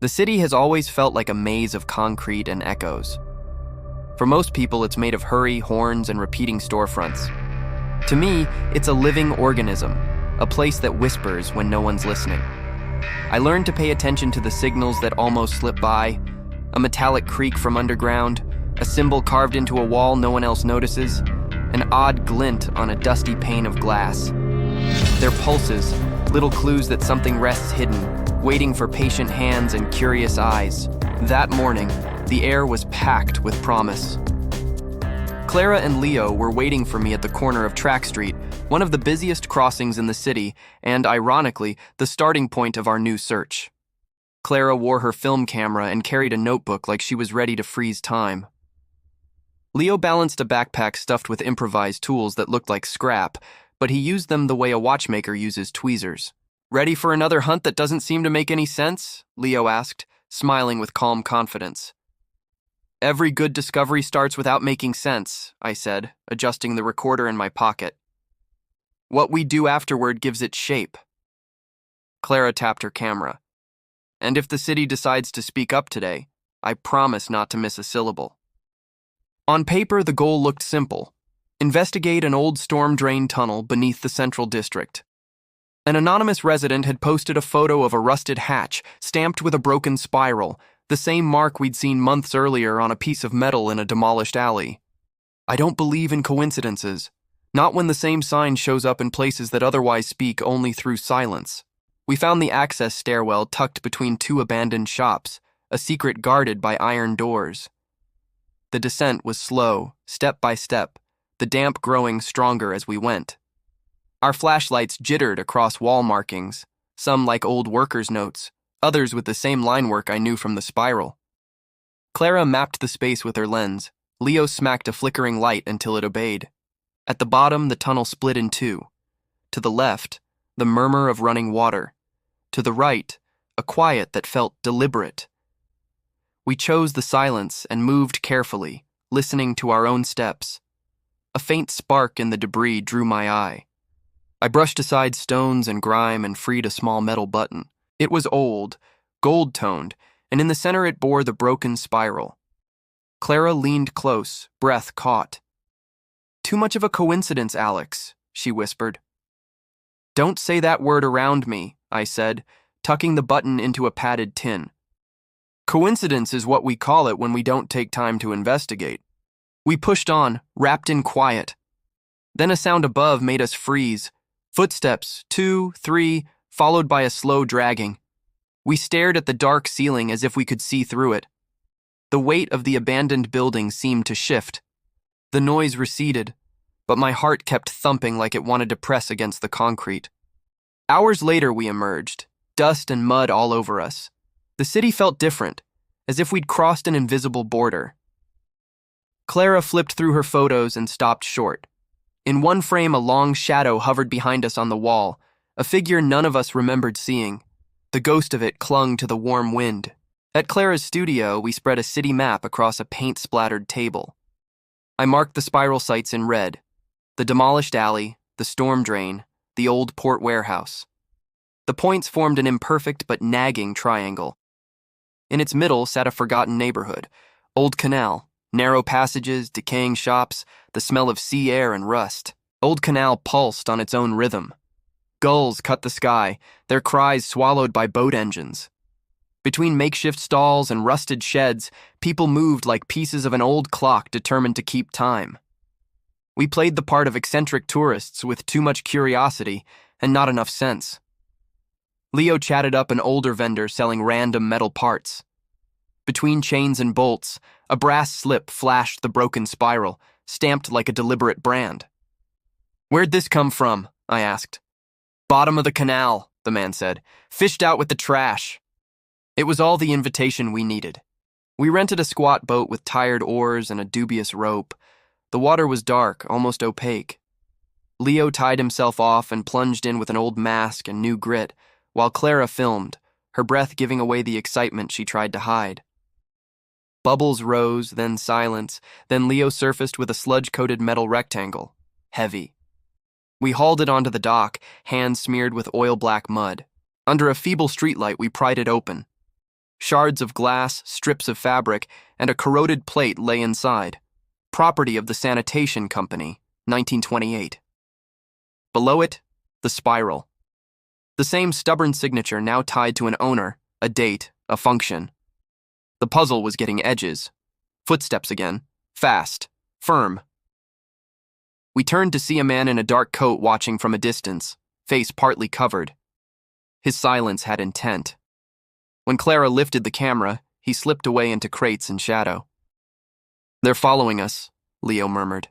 The city has always felt like a maze of concrete and echoes. For most people, it's made of hurry, horns, and repeating storefronts. To me, it's a living organism, a place that whispers when no one's listening. I learned to pay attention to the signals that almost slip by, a metallic creak from underground, a symbol carved into a wall no one else notices, an odd glint on a dusty pane of glass. They're pulses, little clues that something rests hidden, waiting for patient hands and curious eyes. That morning, the air was packed with promise. Clara and Leo were waiting for me at the corner of Track Street, one of the busiest crossings in the city, and, ironically, the starting point of our new search. Clara wore her film camera and carried a notebook like she was ready to freeze time. Leo balanced a backpack stuffed with improvised tools that looked like scrap, but he used them the way a watchmaker uses tweezers. "Ready for another hunt that doesn't seem to make any sense?" Leo asked, smiling with calm confidence. "Every good discovery starts without making sense," I said, adjusting the recorder in my pocket. "What we do afterward gives it shape." Clara tapped her camera. "And if the city decides to speak up today, I promise not to miss a syllable." On paper, the goal looked simple. Investigate an old storm drain tunnel beneath the Central District. An anonymous resident had posted a photo of a rusted hatch stamped with a broken spiral, the same mark we'd seen months earlier on a piece of metal in a demolished alley. I don't believe in coincidences, not when the same sign shows up in places that otherwise speak only through silence. We found the access stairwell tucked between two abandoned shops, a secret guarded by iron doors. The descent was slow, step by step, the damp growing stronger as we went. Our flashlights jittered across wall markings, some like old workers' notes, others with the same line work I knew from the spiral. Clara mapped the space with her lens. Leo smacked a flickering light until it obeyed. At the bottom, the tunnel split in two. To the left, the murmur of running water. To the right, a quiet that felt deliberate. We chose the silence and moved carefully, listening to our own steps. A faint spark in the debris drew my eye. I brushed aside stones and grime and freed a small metal button. It was old, gold-toned, and in the center it bore the broken spiral. Clara leaned close, breath caught. "Too much of a coincidence, Alex," she whispered. "Don't say that word around me," I said, tucking the button into a padded tin. "Coincidence is what we call it when we don't take time to investigate." We pushed on, wrapped in quiet. Then a sound above made us freeze. Footsteps, 2, 3, followed by a slow dragging. We stared at the dark ceiling as if we could see through it. The weight of the abandoned building seemed to shift. The noise receded, but my heart kept thumping like it wanted to press against the concrete. Hours later we emerged, dust and mud all over us. The city felt different, as if we'd crossed an invisible border. Clara flipped through her photos and stopped short. In one frame, a long shadow hovered behind us on the wall, a figure none of us remembered seeing. The ghost of it clung to the warm wind. At Clara's studio, we spread a city map across a paint-splattered table. I marked the spiral sites in red: the demolished alley, the storm drain, the old port warehouse. The points formed an imperfect but nagging triangle. In its middle sat a forgotten neighborhood: Old Canal, narrow passages, decaying shops, the smell of sea air and rust. Old Canal pulsed on its own rhythm. Gulls cut the sky, their cries swallowed by boat engines. Between makeshift stalls and rusted sheds, people moved like pieces of an old clock determined to keep time. We played the part of eccentric tourists with too much curiosity and not enough sense. Leo chatted up an older vendor selling random metal parts. Between chains and bolts, a brass slip flashed the broken spiral, stamped like a deliberate brand. "Where'd this come from?" I asked. "Bottom of the canal," the man said. "Fished out with the trash." It was all the invitation we needed. We rented a squat boat with tired oars and a dubious rope. The water was dark, almost opaque. Leo tied himself off and plunged in with an old mask and new grit, while Clara filmed, her breath giving away the excitement she tried to hide. Bubbles rose, then silence, then Leo surfaced with a sludge-coated metal rectangle, heavy. We hauled it onto the dock, hands smeared with oil-black mud. Under a feeble streetlight, we pried it open. Shards of glass, strips of fabric, and a corroded plate lay inside. Property of the Sanitation Company, 1928. Below it, the spiral. The same stubborn signature now tied to an owner, a date, a function. The puzzle was getting edges. Footsteps again. Fast. Firm. We turned to see a man in a dark coat watching from a distance, face partly covered. His silence had intent. When Clara lifted the camera, he slipped away into crates and shadow. "They're following us," Leo murmured.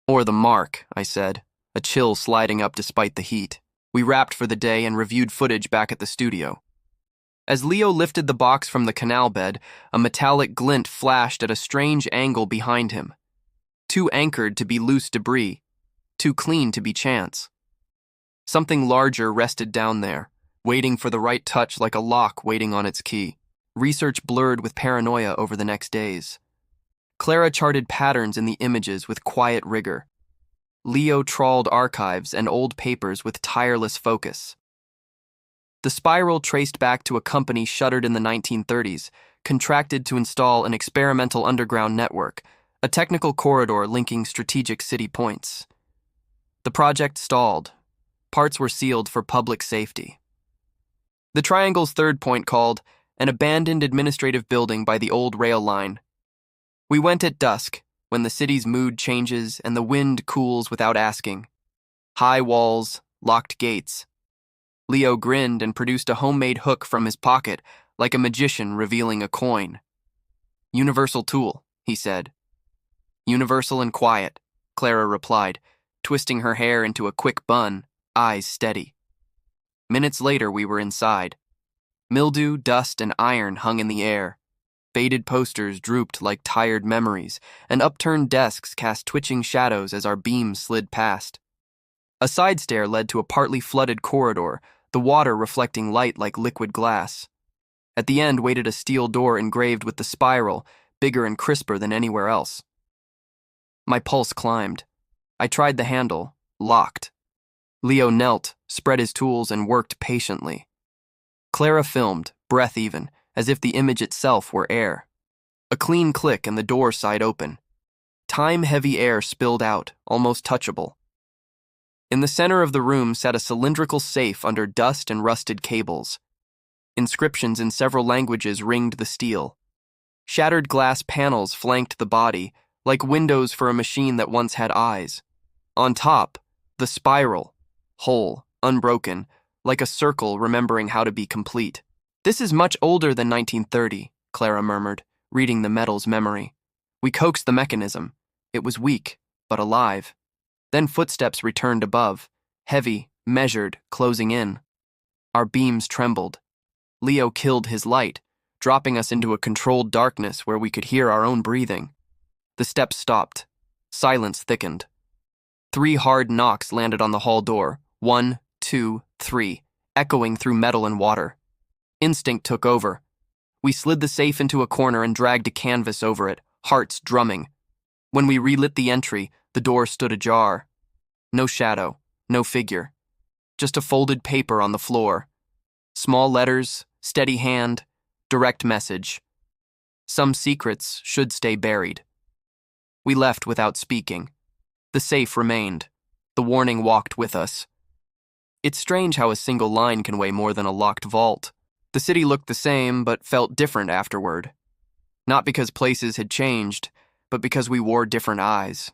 "Or the mark," I said, a chill sliding up despite the heat. We wrapped for the day and reviewed footage back at the studio. As Leo lifted the box from the canal bed, a metallic glint flashed at a strange angle behind him. Too anchored to be loose debris, too clean to be chance. Something larger rested down there, waiting for the right touch like a lock waiting on its key. Research blurred with paranoia over the next days. Clara charted patterns in the images with quiet rigor. Leo trawled archives and old papers with tireless focus. The spiral traced back to a company shuttered in the 1930s, contracted to install an experimental underground network, a technical corridor linking strategic city points. The project stalled. Parts were sealed for public safety. The triangle's third point called an abandoned administrative building by the old rail line. We went at dusk, when the city's mood changes and the wind cools without asking. High walls, locked gates. Leo grinned and produced a homemade hook from his pocket, like a magician revealing a coin. "Universal tool," he said. "Universal and quiet," Clara replied, twisting her hair into a quick bun, eyes steady. Minutes later, we were inside. Mildew, dust, and iron hung in the air. Faded posters drooped like tired memories, and upturned desks cast twitching shadows as our beams slid past. A side stair led to a partly flooded corridor, the water reflecting light like liquid glass. At the end waited a steel door engraved with the spiral, bigger and crisper than anywhere else. My pulse climbed. I tried the handle, locked. Leo knelt, spread his tools, and worked patiently. Clara filmed, breath even, as if the image itself were air. A clean click and the door side open. Time-heavy air spilled out, almost touchable. In the center of the room sat a cylindrical safe under dust and rusted cables. Inscriptions in several languages ringed the steel. Shattered glass panels flanked the body, like windows for a machine that once had eyes. On top, the spiral, whole, unbroken, like a circle remembering how to be complete. "This is much older than 1930, Clara murmured, reading the metal's memory. We coaxed the mechanism. It was weak, but alive. Then footsteps returned above, heavy, measured, closing in. Our beams trembled. Leo killed his light, dropping us into a controlled darkness where we could hear our own breathing. The steps stopped. Silence thickened. 3 hard knocks landed on the hall door. 1, 2, 3, echoing through metal and water. Instinct took over. We slid the safe into a corner and dragged a canvas over it, hearts drumming. When we relit the entry, the door stood ajar. No shadow, no figure. Just a folded paper on the floor. Small letters, steady hand, direct message. Some secrets should stay buried. We left without speaking. The safe remained. The warning walked with us. It's strange how a single line can weigh more than a locked vault. The city looked the same, but felt different afterward. Not because places had changed, but because we wore different eyes.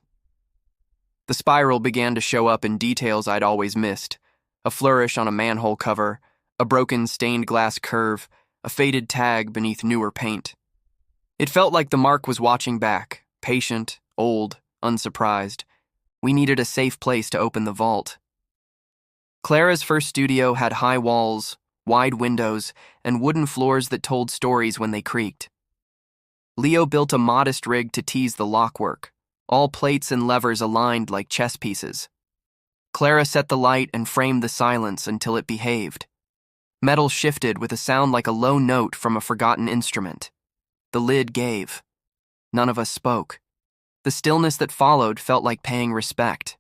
The spiral began to show up in details I'd always missed. A flourish on a manhole cover, a broken stained glass curve, a faded tag beneath newer paint. It felt like the mark was watching back, patient, old, unsurprised. We needed a safe place to open the vault. Clara's first studio had high walls, wide windows, and wooden floors that told stories when they creaked. Leo built a modest rig to tease the lockwork, all plates and levers aligned like chess pieces. Clara set the light and framed the silence until it behaved. Metal shifted with a sound like a low note from a forgotten instrument. The lid gave. None of us spoke. The stillness that followed felt like paying respect.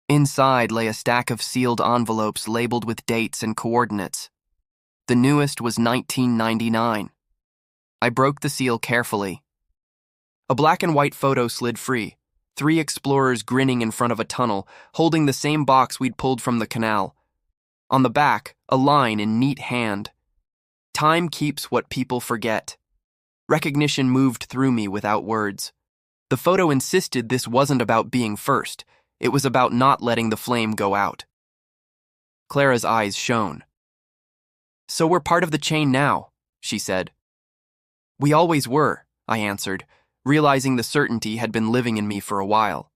Inside lay a stack of sealed envelopes labeled with dates and coordinates. The newest was 1999. I broke the seal carefully. A black and white photo slid free, 3 explorers grinning in front of a tunnel, holding the same box we'd pulled from the canal. On the back, a line in neat hand. Time keeps what people forget. Recognition moved through me without words. The photo insisted this wasn't about being first. It was about not letting the flame go out. Clara's eyes shone. "So we're part of the chain now," she said. "We always were," I answered, realizing the certainty had been living in me for a while.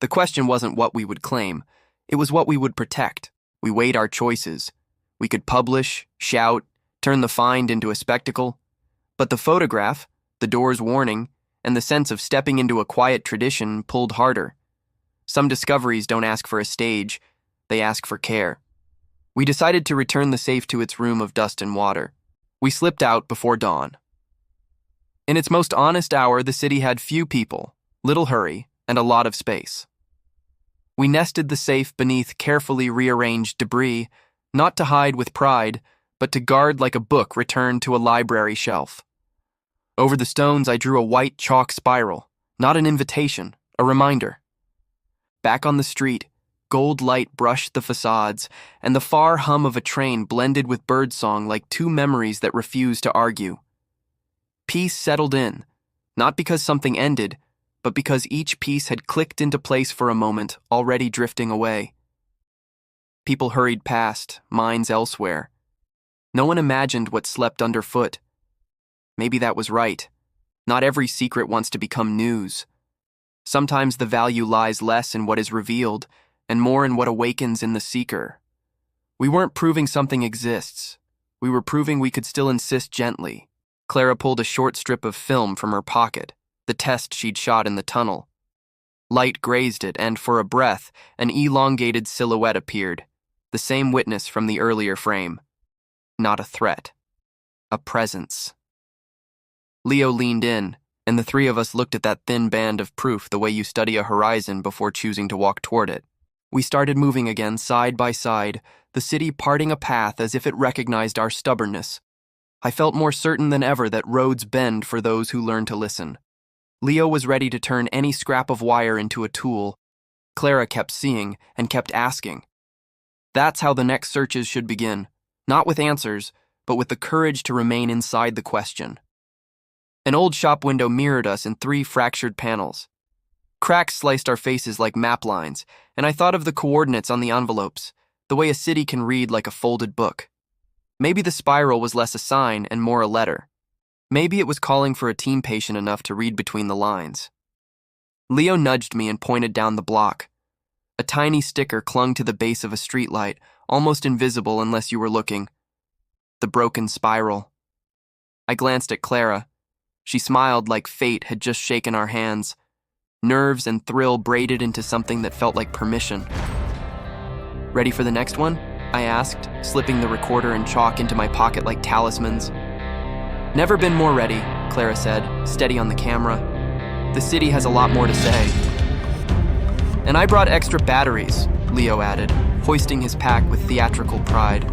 The question wasn't what we would claim, it was what we would protect. We weighed our choices. We could publish, shout, turn the find into a spectacle. But the photograph, the door's warning, and the sense of stepping into a quiet tradition pulled harder. Some discoveries don't ask for a stage, they ask for care. We decided to return the safe to its room of dust and water. We slipped out before dawn. In its most honest hour, the city had few people, little hurry, and a lot of space. We nested the safe beneath carefully rearranged debris, not to hide with pride, but to guard like a book returned to a library shelf. Over the stones, I drew a white chalk spiral, not an invitation, a reminder. Back on the street, gold light brushed the facades, and the far hum of a train blended with birdsong like 2 memories that refused to argue. Peace settled in, not because something ended, but because each piece had clicked into place for a moment, already drifting away. People hurried past, minds elsewhere. No one imagined what slept underfoot. Maybe that was right. Not every secret wants to become news. Sometimes the value lies less in what is revealed, and more in what awakens in the seeker. We weren't proving something exists. We were proving we could still insist gently. Clara pulled a short strip of film from her pocket, the test she'd shot in the tunnel. Light grazed it, and for a breath, an elongated silhouette appeared, the same witness from the earlier frame. Not a threat. A presence. Leo leaned in, and the 3 of us looked at that thin band of proof the way you study a horizon before choosing to walk toward it. We started moving again, side by side, the city parting a path as if it recognized our stubbornness. I felt more certain than ever that roads bend for those who learn to listen. Leo was ready to turn any scrap of wire into a tool. Clara kept seeing and kept asking. That's how the next searches should begin, not with answers, but with the courage to remain inside the question. An old shop window mirrored us in 3 fractured panels. Cracks sliced our faces like map lines, and I thought of the coordinates on the envelopes, the way a city can read like a folded book. Maybe the spiral was less a sign and more a letter. Maybe it was calling for a team patient enough to read between the lines. Leo nudged me and pointed down the block. A tiny sticker clung to the base of a streetlight, almost invisible unless you were looking. The broken spiral. I glanced at Clara. She smiled like fate had just shaken our hands. Nerves and thrill braided into something that felt like permission. "Ready for the next one?" I asked, slipping the recorder and chalk into my pocket like talismans. "Never been more ready," Clara said, steady on the camera. "The city has a lot more to say." "And I brought extra batteries," Leo added, hoisting his pack with theatrical pride.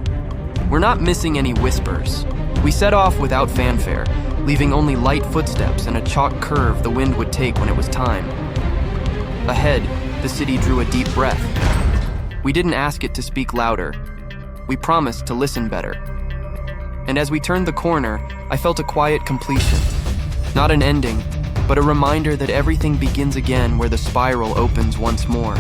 "We're not missing any whispers." We set off without fanfare, leaving only light footsteps and a chalk curve the wind would take when it was time. Ahead, the city drew a deep breath. We didn't ask it to speak louder. We promised to listen better. And as we turned the corner, I felt a quiet completion. Not an ending, but a reminder that everything begins again where the spiral opens once more.